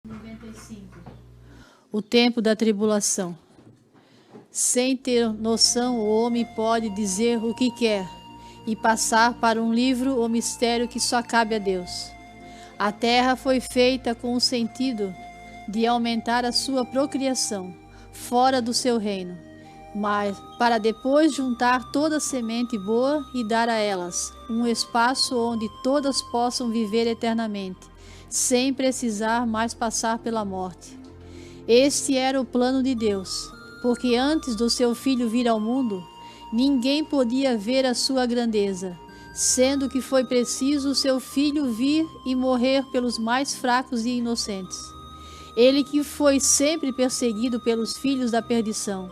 95. O tempo da tribulação. Sem ter noção, o homem pode dizer o que quer e passar para um livro ou mistério que só cabe a Deus. A terra foi feita com o sentido de aumentar a sua procriação, fora do seu reino, mas para depois juntar toda a semente boa e dar a elas um espaço onde todas possam viver eternamente, sem precisar mais passar pela morte. Este era o plano de Deus, porque antes do seu filho vir ao mundo, ninguém podia ver a sua grandeza, sendo que foi preciso o seu filho vir e morrer pelos mais fracos e inocentes. Ele que foi sempre perseguido pelos filhos da perdição.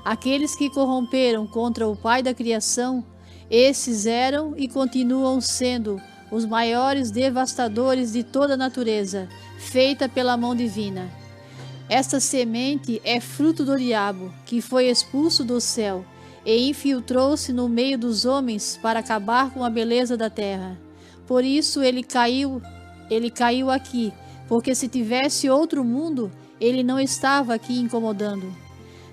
Aqueles que corromperam contra o Pai da criação, esses eram e continuam sendo os maiores devastadores de toda a natureza, feita pela mão divina. Esta semente é fruto do diabo, que foi expulso do céu e infiltrou-se no meio dos homens para acabar com a beleza da terra. Por isso ele caiu aqui, porque se tivesse outro mundo, ele não estava aqui incomodando.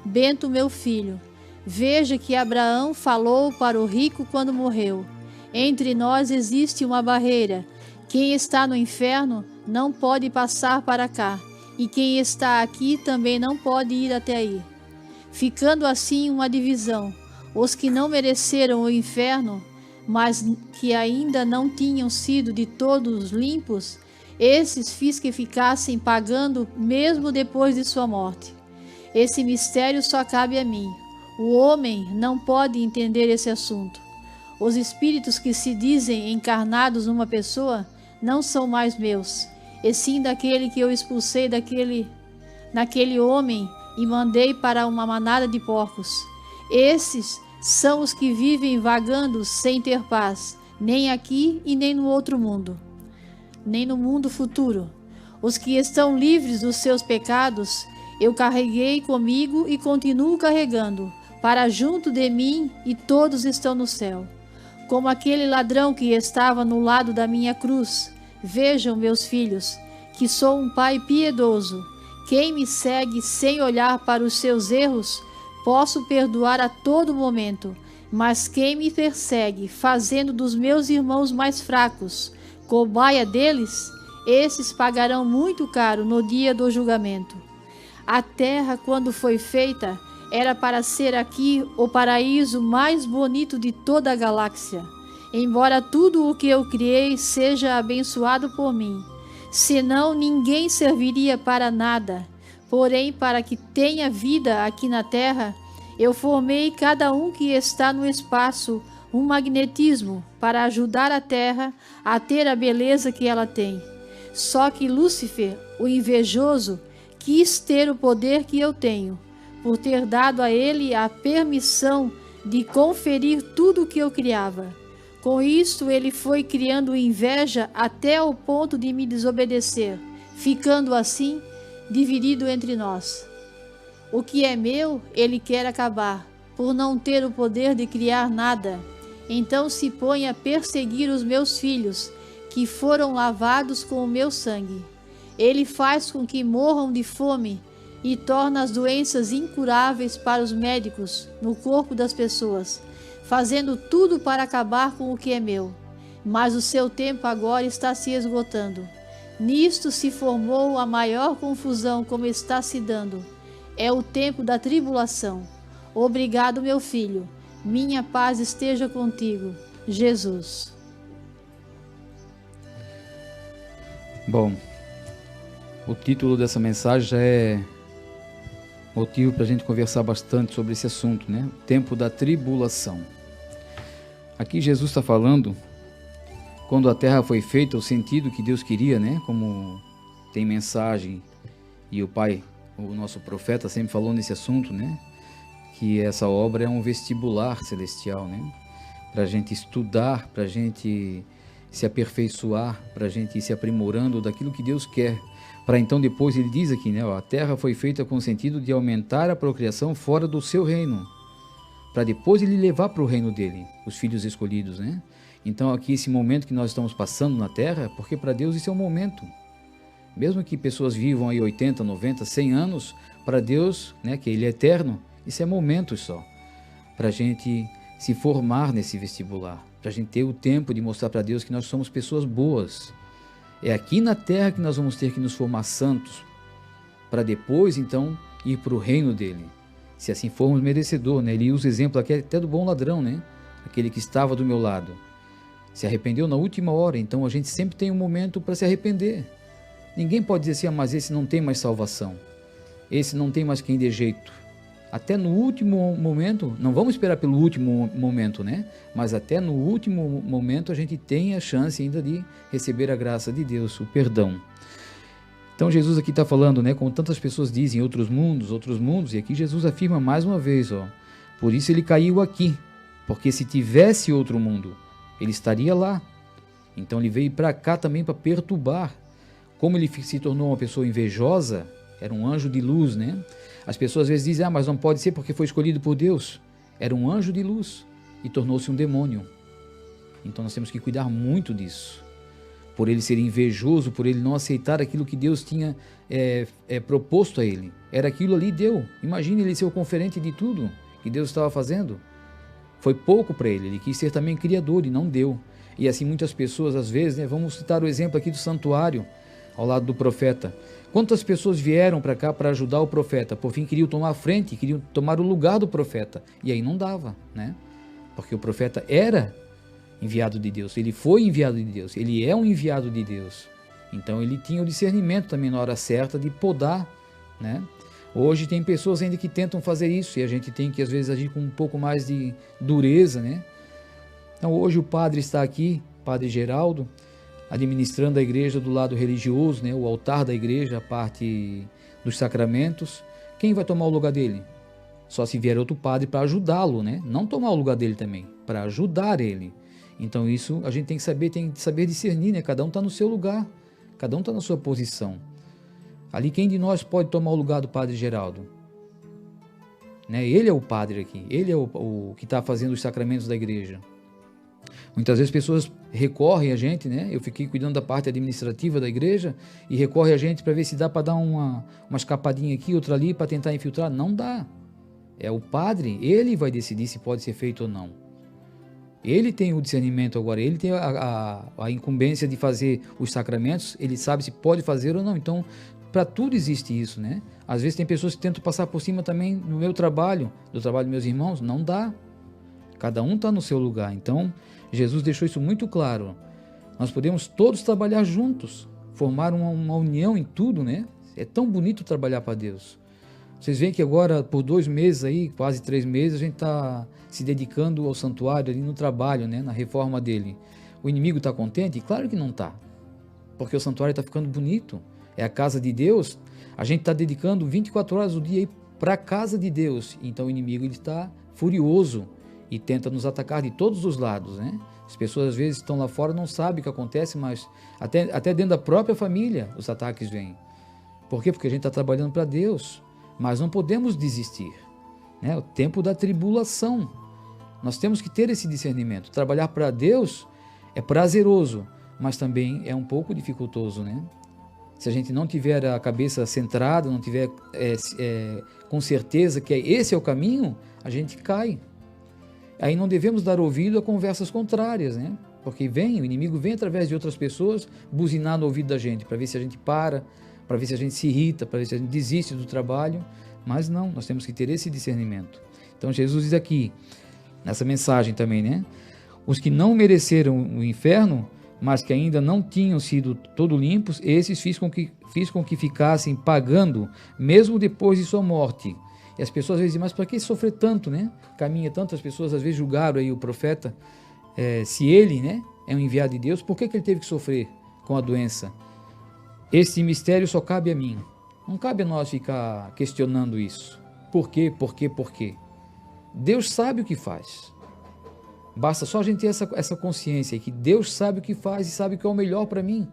Bento, meu filho, veja que Abraão falou para o rico quando morreu. Entre nós existe uma barreira. Quem está no inferno não pode passar para cá, e quem está aqui também não pode ir até aí. Ficando assim uma divisão, os que não mereceram o inferno, mas que ainda não tinham sido de todos limpos, esses fiz que ficassem pagando mesmo depois de sua morte. Esse mistério só cabe a mim. O homem não pode entender esse assunto. Os espíritos que se dizem encarnados numa pessoa não são mais meus, e sim daquele que eu expulsei naquele homem e mandei para uma manada de porcos. Esses são os que vivem vagando sem ter paz, nem aqui e nem no outro mundo, nem no mundo futuro. Os que estão livres dos seus pecados, eu carreguei comigo e continuo carregando, para junto de mim, e todos estão no céu. Como aquele ladrão que estava no lado da minha cruz. Vejam, meus filhos, que sou um pai piedoso. Quem me segue sem olhar para os seus erros, posso perdoar a todo momento. Mas quem me persegue, fazendo dos meus irmãos mais fracos cobaia deles, esses pagarão muito caro no dia do julgamento. A terra, quando foi feita, era para ser aqui o paraíso mais bonito de toda a galáxia, embora tudo o que eu criei seja abençoado por mim. Senão ninguém serviria para nada. Porém, para que tenha vida aqui na terra, eu formei cada um que está no espaço um magnetismo para ajudar a terra a ter a beleza que ela tem. Só que Lúcifer, o invejoso, quis ter o poder que eu tenho, por ter dado a ele a permissão de conferir tudo o que eu criava. Com isto, ele foi criando inveja até o ponto de me desobedecer, ficando assim dividido entre nós. O que é meu, ele quer acabar, por não ter o poder de criar nada. Então se põe a perseguir os meus filhos, que foram lavados com o meu sangue. Ele faz com que morram de fome e torna as doenças incuráveis para os médicos no corpo das pessoas, fazendo tudo para acabar com o que é meu. Mas o seu tempo agora está se esgotando. Nisto se formou a maior confusão como está se dando. É o tempo da tribulação. Obrigado, meu filho. Minha paz esteja contigo. Jesus. Bom, o título dessa mensagem já é motivo para a gente conversar bastante sobre esse assunto, né? O tempo da tribulação. Aqui Jesus está falando, quando a terra foi feita, o sentido que Deus queria, né? Como tem mensagem, e o Pai, o nosso profeta, sempre falou nesse assunto, né? Que essa obra é um vestibular celestial, né? Para a gente estudar, para a gente se aperfeiçoar, para a gente ir se aprimorando daquilo que Deus quer. Para então depois ele diz aqui, né? A terra foi feita com o sentido de aumentar a procriação fora do seu reino, para depois ele levar para o reino dele, os filhos escolhidos, né? Então aqui esse momento que nós estamos passando na terra, porque para Deus isso é um momento, Mesmo que pessoas vivam aí 80, 90, 100 anos, para Deus, né, que Ele é eterno, isso é momentos só. Para a gente se formar nesse vestibular, para a gente ter o tempo de mostrar para Deus que nós somos pessoas boas. É aqui na terra que nós vamos ter que nos formar santos, para depois, então, ir para o reino dele. Se assim formos merecedor, né? Ele usa o exemplo aqui até do bom ladrão, né? Aquele que estava do meu lado. Se arrependeu na última hora, então a gente sempre tem um momento para se arrepender. Ninguém pode dizer assim, mas esse não tem mais salvação. Esse não tem mais quem dê jeito. Até no último momento, não vamos esperar pelo último momento, né? Mas até no último momento a gente tem a chance ainda de receber a graça de Deus, o perdão. Então Jesus aqui está falando, né? Como tantas pessoas dizem, outros mundos, e aqui Jesus afirma mais uma vez, ó. Por isso ele caiu aqui, porque se tivesse outro mundo, ele estaria lá. Então ele veio para cá também para perturbar. Como ele se tornou uma pessoa invejosa, era um anjo de luz, né? As pessoas às vezes dizem, mas não pode ser porque foi escolhido por Deus. Era um anjo de luz e tornou-se um demônio. Então nós temos que cuidar muito disso. Por ele ser invejoso, por ele não aceitar aquilo que Deus tinha proposto a ele. Era aquilo ali, deu. Imagine ele ser o conferente de tudo que Deus estava fazendo. Foi pouco para ele, ele quis ser também criador e não deu. E assim muitas pessoas às vezes, né, vamos citar o exemplo aqui do santuário, ao lado do profeta. Quantas pessoas vieram para cá para ajudar o profeta? Por fim, queriam tomar a frente, queriam tomar o lugar do profeta. E aí não dava, né? Porque o profeta era enviado de Deus, ele foi enviado de Deus, ele é um enviado de Deus. Então ele tinha o discernimento também na hora certa de podar, né? Hoje tem pessoas ainda que tentam fazer isso e a gente tem que às vezes agir com um pouco mais de dureza, né? Então hoje o padre está aqui, Padre Geraldo, administrando a igreja do lado religioso, né? O altar da igreja, a parte dos sacramentos. Quem vai tomar o lugar dele? Só se vier outro padre para ajudá-lo, né? Não tomar o lugar dele também, para ajudar ele. Então isso a gente tem que saber discernir, né? Cada um está no seu lugar, cada um está na sua posição. Ali quem de nós pode tomar o lugar do Padre Geraldo? Né? Ele é o padre aqui, ele é o que está fazendo os sacramentos da igreja. Muitas vezes pessoas recorrem a gente, né? Eu fiquei cuidando da parte administrativa da igreja e recorre a gente para ver se dá para dar uma escapadinha aqui, outra ali, para tentar infiltrar. Não dá. É o padre, ele vai decidir se pode ser feito ou não. Ele tem o discernimento agora, ele tem a incumbência de fazer os sacramentos, ele sabe se pode fazer ou não. Então, para tudo existe isso, né? Às vezes tem pessoas que tentam passar por cima também no meu trabalho, do trabalho dos meus irmãos, não dá. Cada um está no seu lugar. Então, Jesus deixou isso muito claro. Nós podemos todos trabalhar juntos, formar uma união em tudo, né? É tão bonito trabalhar para Deus. Vocês veem que agora, por 2 meses aí, quase 3 meses, a gente está se dedicando ao santuário ali no trabalho, né? Na reforma dele. O inimigo está contente? Claro que não está. Porque o santuário está ficando bonito. É a casa de Deus. A gente está dedicando 24 horas do dia para a casa de Deus. Então o inimigo está furioso e tenta nos atacar de todos os lados, né? As pessoas às vezes estão lá fora, não sabem o que acontece, mas até dentro da própria família os ataques vêm. Por quê? Porque a gente está trabalhando para Deus, mas não podemos desistir, né? O tempo da tribulação, nós temos que ter esse discernimento. Trabalhar para Deus é prazeroso, mas também é um pouco dificultoso, né? Se a gente não tiver a cabeça centrada, não tiver com certeza que esse é o caminho, a gente cai. Aí não devemos dar ouvido a conversas contrárias, né? Porque o inimigo vem através de outras pessoas buzinar no ouvido da gente, para ver se a gente para ver se a gente se irrita, para ver se a gente desiste do trabalho. Mas não, nós temos que ter esse discernimento. Então Jesus diz aqui, nessa mensagem também, né? Os que não mereceram o inferno, mas que ainda não tinham sido todo limpos, esses fiz com que ficassem pagando, mesmo depois de sua morte. E as pessoas às vezes dizem, mas para que sofrer tanto, né? Caminha tanto, as pessoas às vezes julgaram aí o profeta, se ele, né, é um enviado de Deus, por que ele teve que sofrer com a doença? Esse mistério só cabe a mim. Não cabe a nós ficar questionando isso. Por quê? Por quê? Por quê? Deus sabe o que faz. Basta só a gente ter essa consciência que Deus sabe o que faz e sabe o que é o melhor para mim.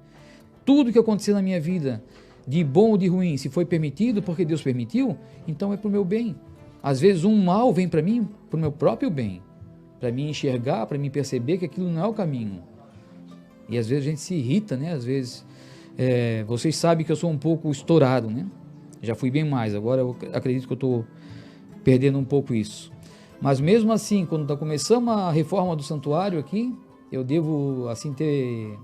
Tudo que acontecer na minha vida, de bom ou de ruim, se foi permitido porque Deus permitiu, então é para o meu bem. Às vezes um mal vem para mim, para o meu próprio bem, para mim enxergar, para mim perceber que aquilo não é o caminho. E às vezes a gente se irrita, né? Às vezes Vocês sabem que eu sou um pouco estourado, né? Já fui bem mais, agora eu acredito que eu estou perdendo um pouco isso. Mas mesmo assim, quando começamos a reforma do santuário aqui, eu devo assim ter,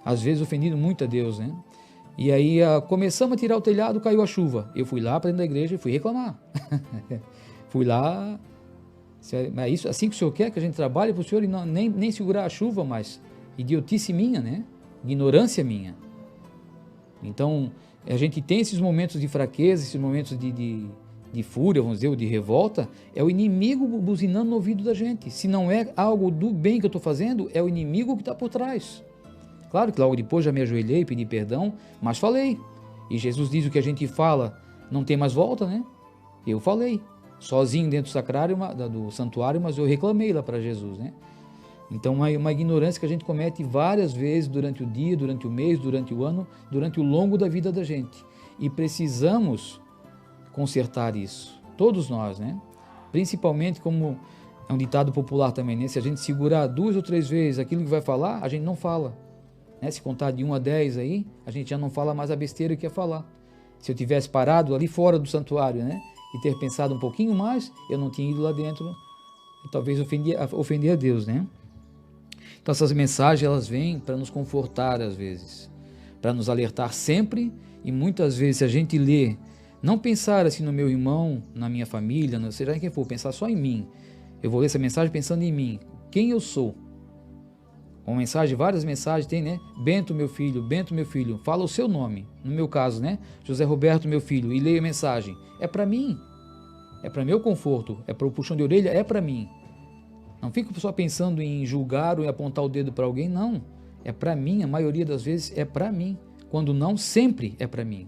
às vezes, ofendido muito a Deus, né? E aí começamos a tirar o telhado, caiu a chuva. Eu fui lá para dentro da igreja e fui reclamar. Fui lá, é isso, assim que o senhor quer que a gente trabalhe para o senhor e não, nem segurar a chuva, mas idiotice minha, né? Ignorância minha. Então, a gente tem esses momentos de fraqueza, esses momentos de fúria, vamos dizer, ou de revolta, é o inimigo buzinando no ouvido da gente. Se não é algo do bem que eu estou fazendo, é o inimigo que está por trás. Claro que logo depois já me ajoelhei, pedi perdão, mas falei. E Jesus diz: o que a gente fala não tem mais volta, né? Eu falei, sozinho dentro do sacrário, do santuário, mas eu reclamei lá para Jesus, né? Então, uma ignorância que a gente comete várias vezes durante o dia, durante o mês, durante o ano, durante o longo da vida da gente. E precisamos consertar isso, todos nós, né? Principalmente, como é um ditado popular também, né? Se a gente segurar 2 ou 3 vezes aquilo que vai falar, a gente não fala, né? Se contar de 1 a 10 aí, a gente já não fala mais a besteira que ia falar. Se eu tivesse parado ali fora do santuário, né, e ter pensado um pouquinho mais, eu não tinha ido lá dentro e talvez ofender a Deus, né? Então essas mensagens, elas vêm para nos confortar às vezes, para nos alertar sempre, e muitas vezes, se a gente lê, não pensar assim no meu irmão, na minha família, seja em quem for, pensar só em mim. Eu vou ler essa mensagem pensando em mim, quem eu sou. Uma mensagem, várias mensagens tem, né? Bento, meu filho, fala o seu nome. No meu caso, né? José Roberto, meu filho, e leia a mensagem. É para mim, é para meu conforto, é para o puxão de orelha, é para mim. Não fico só pensando em julgar ou em apontar o dedo para alguém, não. É para mim, a maioria das vezes é para mim. Quando não, sempre é para mim.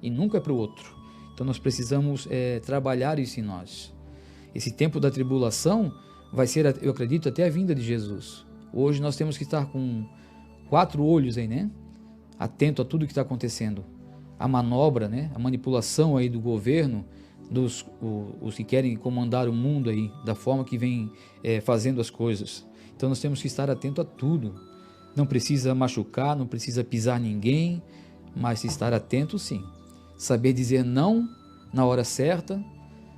E nunca é para o outro. Então nós precisamos trabalhar isso em nós. Esse tempo da tribulação vai ser, eu acredito, até a vinda de Jesus. Hoje nós temos que estar com 4 olhos aí, né? Atento a tudo que está acontecendo. A manobra, né? A manipulação aí do governo, os que querem comandar o mundo aí, da forma que vem fazendo as coisas. Então nós temos que estar atento a tudo. Não precisa machucar, não precisa pisar ninguém, mas estar atento sim. Saber dizer não na hora certa,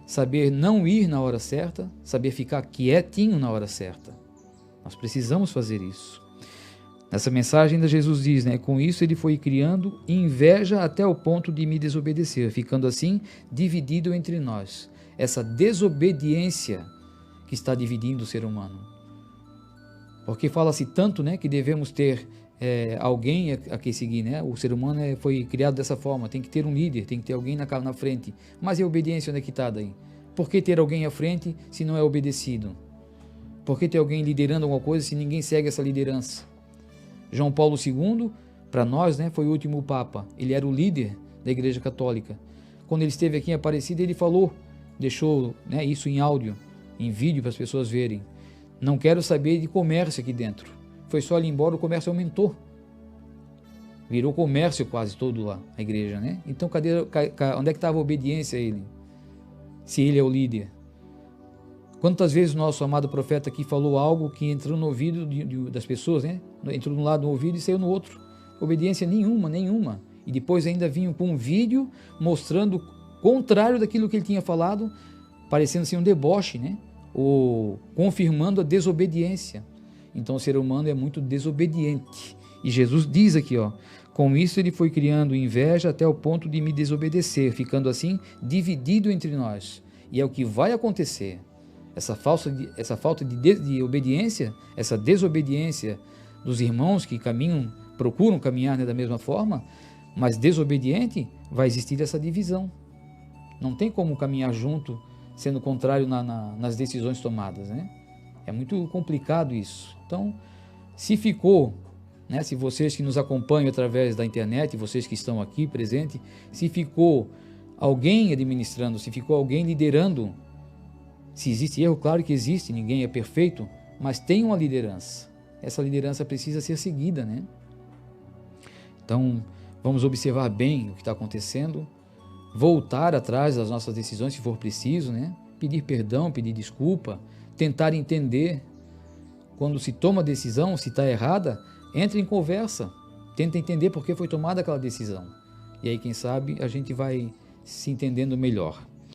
saber não ir na hora certa, saber ficar quietinho na hora certa. Nós precisamos fazer isso. Nessa mensagem ainda Jesus diz, né? Com isso ele foi criando inveja até o ponto de me desobedecer, ficando assim dividido entre nós. Essa desobediência que está dividindo o ser humano. Porque fala-se tanto, né, que devemos ter alguém a quem seguir, né? O ser humano foi criado dessa forma, tem que ter um líder, tem que ter alguém na frente. Mas e a obediência onde é que está daí? Por que ter alguém à frente se não é obedecido? Por que ter alguém liderando alguma coisa se ninguém segue essa liderança? João Paulo II, para nós, né, foi o último Papa. Ele era o líder da Igreja Católica. Quando ele esteve aqui em Aparecida, ele falou, deixou, né, isso em áudio, em vídeo para as pessoas verem. Não quero saber de comércio aqui dentro. Foi só ali embora, o comércio aumentou. Virou comércio quase todo lá, a igreja, né? Então, onde é que estava a obediência a ele? Se ele é o líder. Quantas vezes o nosso amado profeta aqui falou algo que entrou no ouvido das pessoas, né? Entrou de um lado no ouvido e saiu no outro. Obediência nenhuma. E depois ainda vinham com um vídeo mostrando o contrário daquilo que ele tinha falado, parecendo assim um deboche, né? Ou confirmando a desobediência. Então o ser humano é muito desobediente. E Jesus diz aqui, ó, com isso ele foi criando inveja até o ponto de me desobedecer, ficando assim dividido entre nós. E é o que vai acontecer. Essa falta de obediência, essa desobediência dos irmãos que procuram caminhar, né, da mesma forma, mas desobediente, vai existir essa divisão. Não tem como caminhar junto, sendo contrário nas decisões tomadas, né? É muito complicado isso. Então, se ficou, né, se vocês que nos acompanham através da internet, vocês que estão aqui presentes, se ficou alguém administrando, se ficou alguém liderando, se existe erro, claro que existe, ninguém é perfeito, mas tem uma liderança. Essa liderança precisa ser seguida, né? Então, vamos observar bem o que está acontecendo, voltar atrás das nossas decisões se for preciso, né? Pedir perdão, pedir desculpa, tentar entender. Quando se toma decisão, se está errada, entre em conversa. tenta entender por que foi tomada aquela decisão. E aí, quem sabe, a gente vai se entendendo melhor.